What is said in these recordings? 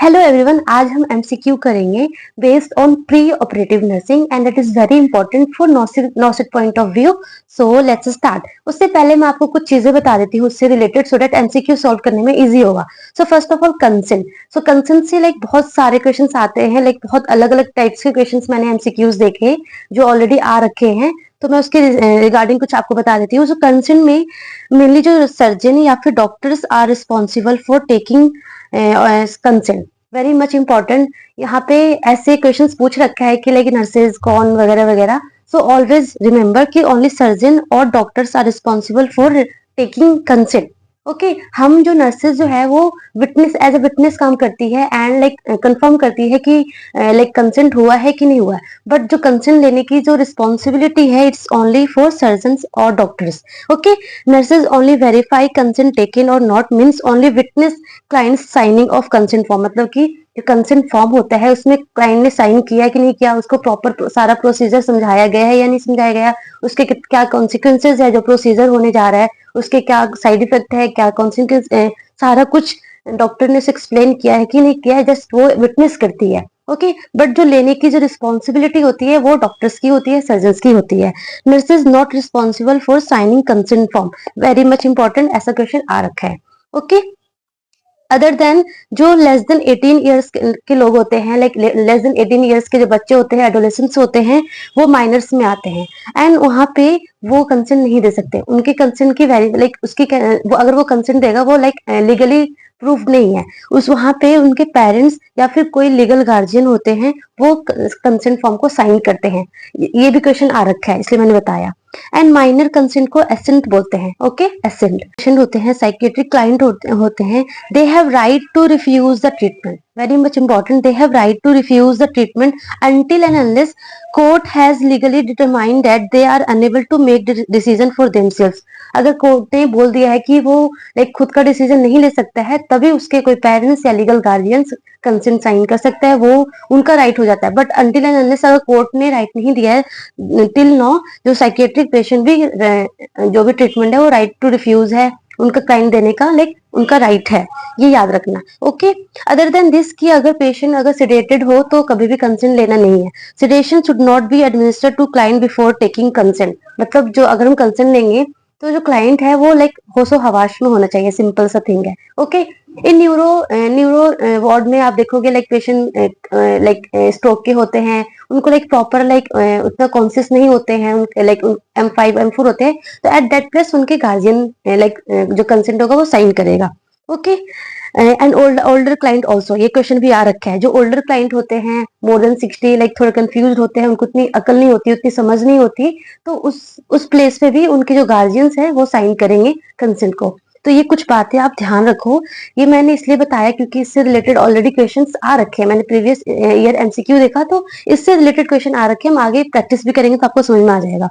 Hello everyone, आज हम MCQ करेंगे based on preoperative nursing and it is very important for नॉसिट point of view. So let's start. उससे पहले मैं आपको कुछ चीजें बता देती हूँ उससे related, so that MCQ solve करने में इजी होगा। So first of all consent. So consent से बहुत सारे क्वेश्चंस आते हैं, बहुत अलग अलग टाइप्स के क्वेश्चंस मैंने एमसीक्यूज देखे हैं जो ऑलरेडी आ रखे हैं, तो मैं उसके रिगार्डिंग कुछ आपको बता देती हूँ। सो कंसेंट में मेनली जो सर्जन या फिर doctors are responsible for taking consent, very much important. यहाँ पे ऐसे क्वेश्चंस पूछ रखा है कि नर्सेज कौन वगैरह वगैरह। सो ऑलवेज रिमेंबर कि ओनली सर्जन और doctors are responsible for taking consent. Okay, हम जो नर्सेज जो है वो विटनेस एज ए विटनेस काम करती है एंड कंफर्म करती है कि कंसेंट हुआ है कि नहीं हुआ है। बट जो कंसेंट लेने की जो रिस्पॉन्सिबिलिटी है, इट्स ओनली फॉर सर्जन्स और doctors. Okay, nurses only verify consent taken और not means only witness client signing of consent form. मतलब कि जो कंसेंट फॉर्म होता है उसमें क्लाइंट ने साइन किया कि नहीं किया, उसको प्रॉपर सारा प्रोसीजर समझाया गया है या नहीं समझाया गया, उसके क्या कॉन्सिक्वेंसेज है जो प्रोसीजर होने जा रहा है, उसके क्या साइड इफेक्ट है, क्या कॉन्सिक्वेंस, सारा कुछ डॉक्टर ने उसे एक्सप्लेन किया है कि नहीं किया है, जस्ट वो विटनेस करती है। ओके, बट जो लेने की जो रिस्पॉन्सिबिलिटी होती है वो डॉक्टर्स की होती है, सर्जन्स की होती है। Nurse is not responsible for signing consent form, very much important, ऐसा क्वेश्चन आ रखा है। ओके, अदर देन जो लेस देन 18 ईयर्स के लोग होते हैं, लेस देन 18 ईयर्स के जो बच्चे होते हैं, एडोलेसेंट्स होते हैं, वो माइनर्स में आते हैं एंड वहां पे वो कंसेंट नहीं दे सकते। उनके कंसेंट की वैल्यू वो अगर वो कंसेंट देगा वो लीगली प्रूफ नहीं है। उस वहां पे उनके पेरेंट्स या फिर कोई लीगल गार्जियन होते हैं, वो कंसेंट फॉर्म को साइन करते हैं। ये भी क्वेश्चन आ रखा है, इसलिए मैंने बताया। एंड माइनर कंसेंट को एसेंट बोलते हैं। ओके, एसेंट पेशेंट होते हैं, साइकेट्रिक क्लाइंट होते हैं, they have right to refuse the treatment, very much important, they have right to refuse the treatment until and unless court has legally determined that they are unable to make the decision for themselves। अगर court ने बोल दिया है कि वो खुद का decision नहीं ले सकता है, तभी उसके कोई पेरेंट्स या लीगल गार्जियंस कंसेंट साइन कर सकता है, वो उनका राइट हो जाता है। बट अनटिल एंड अनलेस अगर कोर्ट ने राइट नहीं दिया है, टिल नो जो साइकेट्रिक पेशेंट भी जो भी ट्रीटमेंट है वो राइट टू रिफ्यूज है, उनका क्लाइंट देने का उनका राइट है, ये याद रखना। ओके, अदर देन दिस कि अगर पेशेंट अगर सिडेटेड हो तो कभी भी कंसेंट लेना नहीं है। Sedation should not be administered to client before taking consent. मतलब जो अगर हम कंसेंट लेंगे तो जो क्लाइंट है वो होशो हवाश में होना चाहिए, सिंपल सा थिंग है। ओके, इन न्यूरो वार्ड में आप देखोगे पेशेंट स्ट्रोक के होते हैं, उनको प्रॉपर उतना कॉन्शियस नहीं होते हैं, M5 M4 होते हैं, तो एट दैट प्लेस उनके गार्जियन जो कंसेंट होगा वो साइन करेगा। Okay, and older client also, ये क्वेश्चन भी आ रखा है। जो ओल्डर क्लाइंट होते हैं मोर देन 60, थोड़े कंफ्यूज होते हैं, उनको उतनी अकल नहीं होती, उतनी समझ नहीं होती, तो उस प्लेस पे भी उनके जो गार्जियंस हैं वो साइन करेंगे कंसेंट को। तो ये कुछ बातें आप ध्यान रखो। ये मैंने इसलिए बताया क्योंकि इससे रिलेटेड ऑलरेडी क्वेश्चंस आ रखे हैं, मैंने प्रीवियस ईयर एमसीक्यू देखा तो इससे रिलेटेड क्वेश्चन आ रखे हैं, हम आगे प्रैक्टिस भी करेंगे तो आपको समझ में आ जाएगा।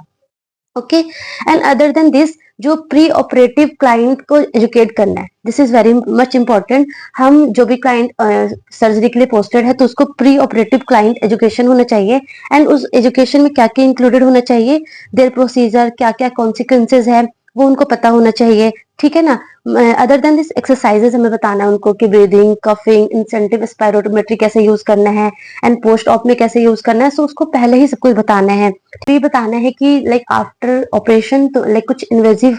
Okay, and other than this जो प्री ऑपरेटिव क्लाइंट को एजुकेट करना है, this is very much important. हम जो भी क्लाइंट सर्जरी के लिए पोस्टेड है तो उसको प्री ऑपरेटिव क्लाइंट एजुकेशन होना चाहिए। एंड उस एजुकेशन में क्या क्या इंक्लूडेड होना चाहिए, देयर प्रोसीजर, क्या क्या कॉन्सिक्वेंसेज है, वो उनको पता होना चाहिए। ठीक है ना। अदर देन दिस एक्सरसाइजेज हमें बताना है उनको कि ब्रीदिंग, कफिंग, इंसेंटिव स्पायरोटोमेट्री कैसे यूज करना है एंड पोस्ट ऑप में कैसे यूज करना है। सो उसको पहले ही सब कुछ बताना है। तो ये बताना है कि आफ्टर ऑपरेशन तो कुछ इन्वेजिव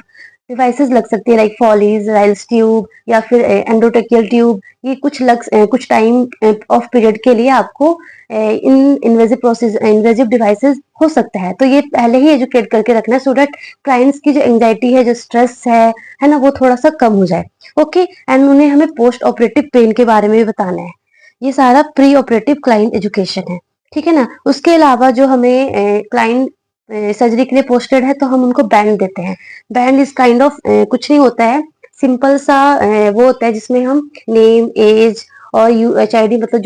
डिवाइसेस लग सकती है, फॉलीज, राइल्स ट्यूब या फिर एंडोटेकियल ट्यूब। ये कुछ टाइम ऑफ पीरियड के लिए आपको इन इन्वेजिव डिवाइसेस हो सकता है, तो ये पहले ही एजुकेट करके रखना है, सो दैट क्लाइंट्स की जो एंजाइटी है, जो स्ट्रेस है ना, वो थोड़ा सा कम हो जाए। ओके, एंड उन्हें हमें पोस्ट ऑपरेटिव पेन के बारे में भी बताना है। ये सारा प्री ऑपरेटिव क्लाइंट एजुकेशन है। ठीक है ना। उसके अलावा जो हमें क्लाइंट सर्जरी के लिए पोस्टेड है तो हम उनको बैंड देते हैं। बैंड इज काइंड ऑफ कुछ नहीं होता है, सिंपल सा वो होता है जिसमें हम नेम, एज और UHID, मतलब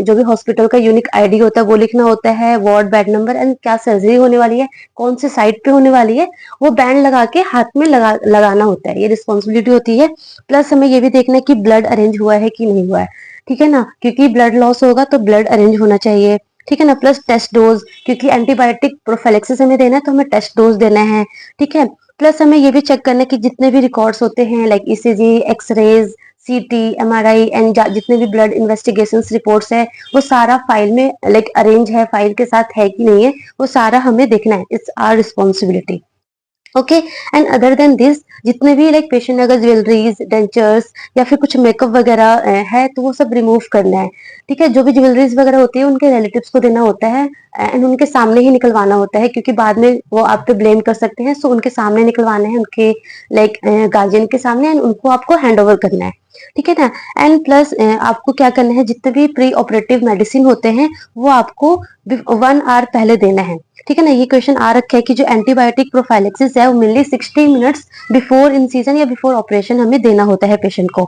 जो भी हॉस्पिटल का यूनिक आईडी होता है वो लिखना होता है, वार्ड, बेड नंबर एंड क्या सर्जरी होने वाली है, कौन से साइड पे होने वाली है, वो बैंड लगा के हाथ में लगाना होता है। ये रिस्पॉन्सिबिलिटी होती है। प्लस हमें ये भी देखना है कि ब्लड अरेंज हुआ है कि नहीं हुआ है। ठीक है ना, क्योंकि ब्लड लॉस होगा तो ब्लड अरेंज होना चाहिए। ठीक है ना। प्लस टेस्ट डोज, क्योंकि एंटीबायोटिक प्रोफिलैक्सिस हमें देना है तो हमें टेस्ट डोज देना है। ठीक है। प्लस हमें ये भी चेक करना है कि जितने भी रिकॉर्ड्स होते हैं, ECG, एक्सरेज, सीटी, एमआरआई एंड जितने भी ब्लड इन्वेस्टिगेशन रिपोर्ट्स है वो सारा फाइल में लाइक अरेंज है, फाइल के साथ है कि नहीं है, वो सारा हमें देखना है। It's our responsibility. Okay. And other than this, जितने भी लाइक पेशेंट अगर ज्वेलरीज, डेंचर्स या फिर कुछ मेकअप वगैरह है तो वो सब रिमूव करना है। ठीक है, जो भी ज्वेलरीज वगैरह होती है उनके रिलेटिव्स को देना होता है एंड उनके सामने ही निकलवाना होता है, क्योंकि बाद में वो आप पे ब्लेम कर सकते हैं। सो उनके सामने निकलवाना है, उनके लाइक गार्जियन के सामने, एंड उनको आपको हैंड ओवर करना है। ठीक है ना। एंड प्लस आपको क्या करना है, जितने भी प्री ऑपरेटिव मेडिसिन होते हैं वो आपको 1 आवर पहले देना है। ठीक है ना। ये क्वेश्चन आ रखा है कि जो एंटीबायोटिक प्रोफाइलेक्सिस है वो mainly 60 minutes before in season या बिफोर ऑपरेशन हमें देना होता है पेशेंट को।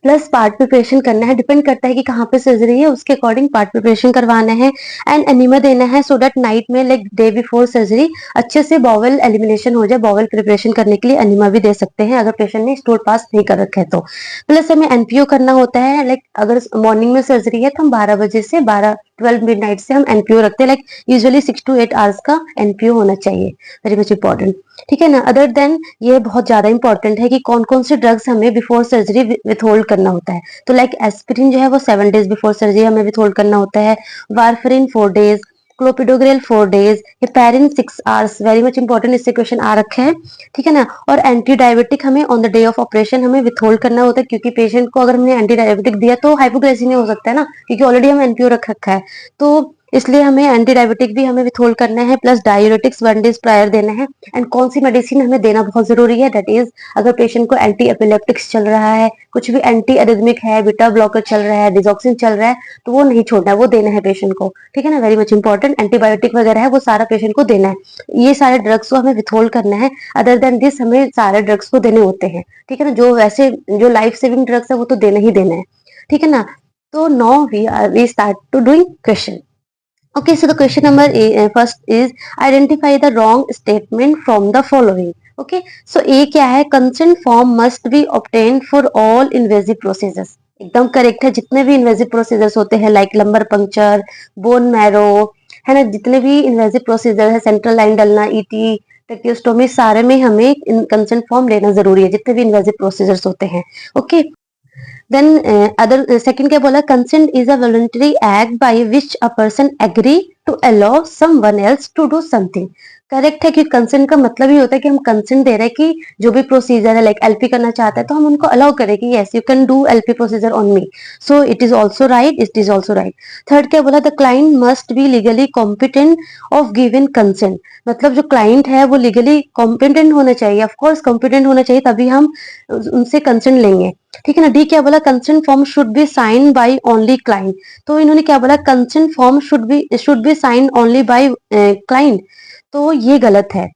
प्लस पार्ट प्रिपरेशन करना है, डिपेंड करता है कि कहाँ पे सर्जरी है, उसके अकॉर्डिंग पार्ट प्रिपरेशन करवाना है। एंड एनीमा देना है सो दैट नाइट में लाइक डे बिफोर सर्जरी अच्छे से बॉवल एलिमिनेशन हो जाए। बॉवल प्रिपरेशन करने के लिए एनीमा भी दे सकते हैं अगर पेशेंट ने स्टूल पास नहीं कर रखा है तो। प्लस हमें एनपीओ करना होता है, लाइक अगर मॉर्निंग में सर्जरी है तो हम 12 बजे से 12 मिडनाइट से हम एनपीओ रखते हैं। लाइक यूजुअली 6 to 8 आवर्स का एनपीओ होना चाहिए। Very much important. ठीक है ना। अदर देन ये बहुत ज्यादा इंपॉर्टेंट है कि कौन कौन से ड्रग्स हमें बिफोर सर्जरी विथहोल्ड करना होता है। तो लाइक एस्पिरिन जो है वो 7 डेज बिफोर सर्जरी हमें विथहोल्ड करना होता है। Warfarin 4 days, clopidogrel 4 days, heparin 6 hours. Very much important, इससे क्वेश्चन आ रखे हैं। ठीक है ना। और एंटी डायबिटिक हमें on the day of operation हमें विथहोल्ड करना होता है, क्योंकि पेशेंट को अगर हमने एंटी डायबिटिक दिया तो हाइपोग्लाइसीमिया हो सकता है ना, क्योंकि ऑलरेडी हम एनपीओ रख रखा है। तो इसलिए हमें एंटी डायबिटिक भी हमें विथहोल्ड करना है, प्लस डायूरेटिक्स 1 डेज प्रायर देना है। एंड कौन सी मेडिसिन हमें देना बहुत जरूरी है, दैट इज अगर पेशेंट को एंटी एपिलेप्टिक्स चल रहा है, कुछ भी एंटी एरिथमिक है, बीटा ब्लॉकर चल रहा है, डिजॉक्सिन चल रहा है, तो वो नहीं छोड़ना है, वो देना है पेशेंट को। ठीक है ना। वेरी मच इंपॉर्टेंट, एंटीबायोटिक वगैरह है वो सारा पेशेंट को देना है। ये सारे ड्रग्स को हमें विथहोल्ड करना है। अदर देन दिस हमें सारे ड्रग्स को देने होते हैं। ठीक है ना। जो वैसे जो लाइफ सेविंग ड्रग्स है वो तो देना ही देना है। ठीक है ना। तो now we start to doing question. Okay, so the question number first is identify the wrong statement from the following. Okay, so A क्या है, consent form must be obtained for all invasive procedures. एकदम correct है। जितने भी invasive procedures होते हैं like lumbar puncture, bone marrow, है ना, जितने भी इन्वेजिव प्रोसीजर है, सेंट्रल लाइन डलना, ईटी, टेक्योस्टोमी, सारे में हमें कंसेंट फॉर्म लेना जरूरी है, जितने भी इन्वेजिव प्रोसीजर्स होते हैं। ओके। देन अदर सेकंड क्या बोला, consent is a voluntary act by which a person agree to allow someone else to do something. Correct है कि कंसेंट का मतलब ही होता है कि हम कंसेंट दे रहे हैं कि जो भी प्रोसीजर है लाइक एलपी करना चाहता है तो हम उनको अलाउ करें कि yes you can do LP procedure on me. So it is also right, it is also right. Third क्या बोला, the client must be legally competent of given consent. मतलब जो क्लाइंट है वो लीगली कॉम्पिटेंट होना चाहिए, ऑफकोर्स कॉम्पिटेंट होना चाहिए, तभी हम उनसे कंसेंट लेंगे। ठीक है ना। डी क्या बोला, consent form should be sign by only client. तो इन्होंने क्या बोला, consent form should be sign only by client. तो ये गलत है,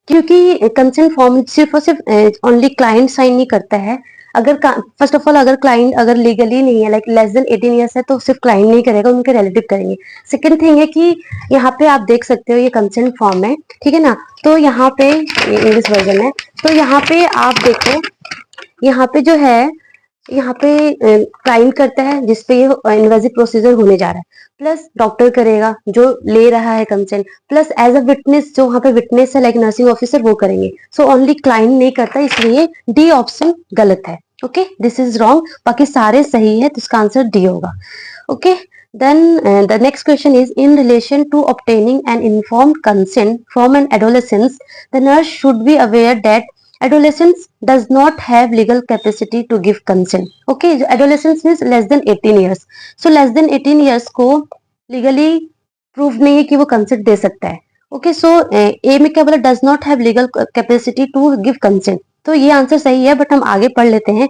क्योंकि कंसेंट फॉर्म सिर्फ और सिर्फ ओनली क्लाइंट साइन नहीं करता है। अगर फर्स्ट ऑफ ऑल अगर क्लाइंट अगर लीगली नहीं है लाइक लेस देन 18 ईयर्स है तो सिर्फ क्लाइंट नहीं करेगा, उनके रिलेटिव करेंगे। सेकंड थिंग है कि यहाँ पे आप देख सकते हो ये कंसेंट फॉर्म है। ठीक है ना। तो यहाँ पे इंग्लिश वर्जन है, तो यहाँ पे आप देखो, यहाँ पे जो है, यहाँ पे क्लाइंट करता है जिसपे ये इन्वेजिव प्रोसीजर होने जा रहा है, प्लस डॉक्टर करेगा जो ले रहा है consent, plus as a witness जो वहाँ पे विटनेस है लाइक नर्सिंग ऑफिसर वो करेंगे। सो ओनली क्लाइंट नहीं करता, इसलिए डी ऑप्शन गलत है। Okay, this is wrong. बाकी सारे सही है, तो इसका आंसर डी होगा। Okay. then the next question is in relation to obtaining an informed consent from an adolescent, the nurse should be aware that adolescence does not have legal capacity to give consent. Okay, adolescence means less than 18 years. So less than 18 years को legally proof नहीं है कि वो consent दे सकता है। Okay, so A में क्या बोला, does not have legal capacity to give consent। तो ये आंसर सही है, बट हम आगे पढ़ लेते हैं।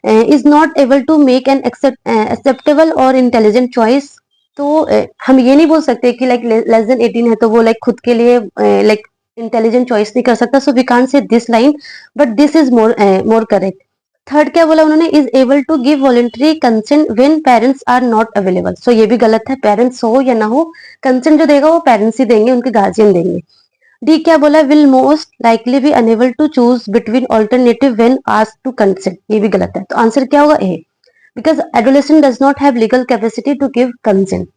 Is not able to make an acceptable और इंटेलिजेंट चॉइस। तो हम ये नहीं बोल सकते कि लाइक लेस देन 18 है तो वो लाइक खुद के लिए लाइक इंटेलिजेंट चॉइस नहीं कर सकता। So we can't say this line, but this is more correct. Third क्या बोला उन्होंने, is able to give voluntary consent when parents are not available. So ये भी गलत है, पेरेंट्स हो या ना हो, कंसेंट जो देगा वो पेरेंट्स ही देंगे, उनके गार्जियन देंगे। डी क्या बोला, will most likely be unable to choose between alternative when asked to consent. ये भी गलत है, तो आंसर क्या होगा, A, because adolescent does not have legal capacity to give consent.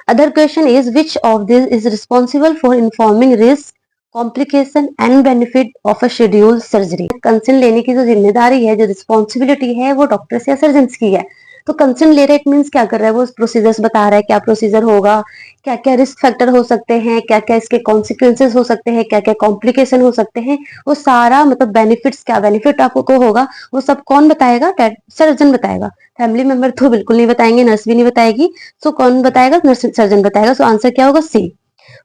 Other question is which of these is responsible for informing risk, complication and benefit of a schedule surgery. Concern लेने की जो जिम्मेदारी है, जो responsibility है, वो doctor या surgeon की है। तो कंसर्न ले रहा है, इट मीन्स क्या कर रहा है, वो प्रोसीजर्स बता रहा है, क्या प्रोसीजर होगा, क्या क्या रिस्क फैक्टर हो सकते हैं, क्या क्या इसके कॉन्सिक्वेंसेस हो सकते हैं, क्या क्या कॉम्प्लिकेशन हो सकते हैं, वो सारा मतलब बेनिफिट्स, क्या बेनिफिट आपको होगा, वो सब कौन बताएगा? सर्जन बताएगा। फैमिली मेंबर तो बिल्कुल नहीं बताएंगे, नर्स भी नहीं बताएगी। सो कौन बताएगा? नर्स, सर्जन बताएगा। सो आंसर क्या होगा? सी।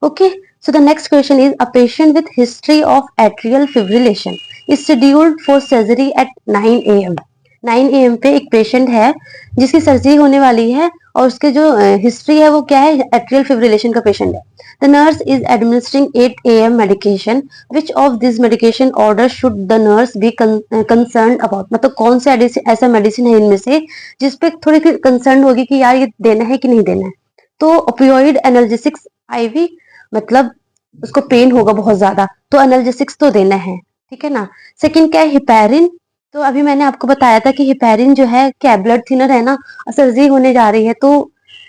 Okay, so the next question is a patient with history of atrial fibrillation is scheduled for surgery at 9 a.m. 9 a.m. पे एक पेशेंट है जिसकी सर्जरी होने वाली है और उसके जो हिस्ट्री है वो क्या है? एट्रियल फिब्रिलेशन का पेशेंट है। The nurse is administering 8 a.m. medication. Which of these medication orders should the nurse be concerned about? मतलब कौन सा ऐसा मेडिसिन है इनमें से जिस पे थोड़ी सी कंसर्न होगी कि यार ये देना है कि नहीं देना है? तो ओपियोइड एनाल्जेसिक्स आईवी, मतलब उसको पेन होगा बहुत ज्यादा, तो एनाल्जेसिक्स तो देना है, ठीक है ना। सेकंड क्या है? हिपैरिन। तो अभी मैंने आपको बताया था कि हिपैरिन जो है क्या ब्लड थिनर है ना, सर्जरी होने जा रही है तो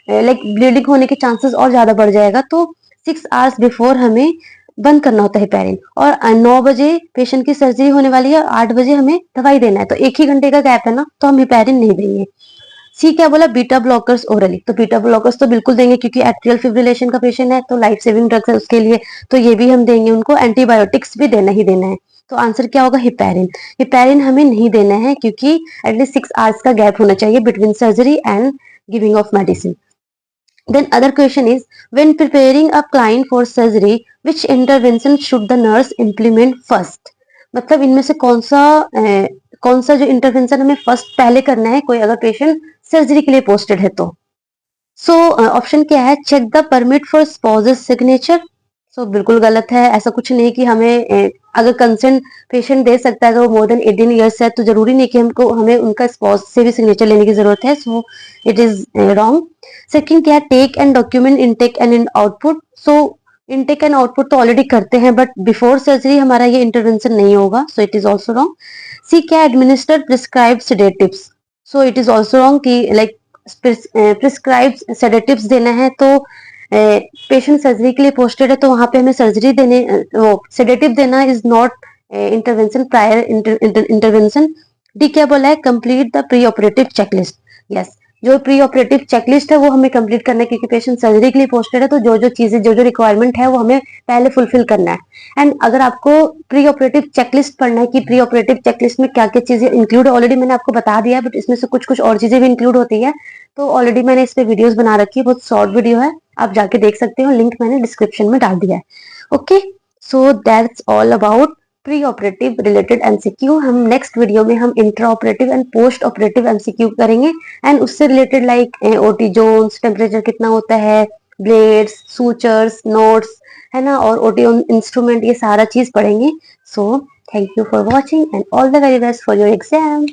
लाइक ब्लीडिंग होने के चांसेस और ज्यादा बढ़ जाएगा, तो 6 आवर्स बिफोर हमें बंद करना होता है हिपैरिन। और 9 बजे पेशेंट की सर्जरी होने वाली है, 8 बजे हमें दवाई देना है, तो एक ही घंटे का गैप है ना, तो हम हिपैरिन नहीं देंगे। सी क्या बोला? Beta blockers orally. तो बीटा ब्लॉकर्स तो बिल्कुल देंगे क्योंकि एट्रियल फिब्रिलेशन का पेशेंट है, तो लाइफ सेविंग ड्रग्स है उसके लिए, तो ये भी हम देंगे उनको। एंटीबायोटिक्स भी देना ही देना है। तो आंसर क्या होगा? हिपैरिन। हिपैरिन हमें नहीं देना है क्योंकि एटलीस्ट 6 आवर्स का गैप होना चाहिए between surgery and giving of medicine. Then other question is, when preparing a client for surgery, which intervention should the nurse implement first? मतलब इनमें से कौन सा जो इंटरवेंशन हमें फर्स्ट पहले करना है, कोई अगर पेशेंट सर्जरी के लिए पोस्टेड है तो। सो ऑप्शन क्या है? Check the permit for spouse's signature. So बिल्कुल गलत है, ऐसा कुछ नहीं कि हमें अगर कंसेंट पेशेंट दे सकता है अगर वो मोर देन 18 ईयर्स है, तो जरूरी नहीं कि हमें उनका स्पॉउस से भी सिग्नेचर लेने की जरूरत है। So it is wrong. Second क्या है? Take and document intake and output. So intake and output तो ऑलरेडी करते हैं, बट बिफोर सर्जरी हमारा ये इंटरवेंशन नहीं होगा, so it is also wrong. C क्या? Administer prescribe sedatives. So it is also wrong कि लाइक प्रिस्क्राइब सेडेटिव्स देना है, तो पेशेंट सर्जरी के लिए पोस्टेड है तो वहां पे हमें सर्जरी देने वो सेडेटिव देना is not intervention, prior intervention. D क्या बोला है? Complete the pre operative checklist. Yes, जो प्री ऑपरेटिव चेकलिस्ट है वो हमें कंप्लीट करना है क्योंकि पेशेंट सर्जरी के लिए पोस्टेड है, तो जो जो चीजें, जो जो रिक्वायरमेंट है वो हमें पहले फुलफिल करना है। एंड अगर आपको प्री ऑपरेटिव चेकलिस्ट पढ़ना है कि प्री ऑपरेटिव चेकलिस्ट में क्या क्या चीजें इंक्लूड, ऑलरेडी मैंने आपको बता दिया है, बट इसमें से कुछ कुछ और चीजें भी इंक्लूड होती है, तो ऑलरेडी मैंने इस पे वीडियोस बना रखी है, बहुत शॉर्ट वीडियो है, आप जाके देख सकते हो, लिंक मैंने डिस्क्रिप्शन में डाल दिया है। Okay, so that's all about pre operative related MCQ. हम नेक्स्ट वीडियो में हम intra operative and post operative MCQ करेंगे, एंड उससे related like OT zones, temperature कितना होता है, ब्लेड्स, सूचर्स, नोट्स, है ना, और ओटी इंस्ट्रूमेंट, ये सारा चीज पढ़ेंगे। So thank you for watching and all the very best for your exam.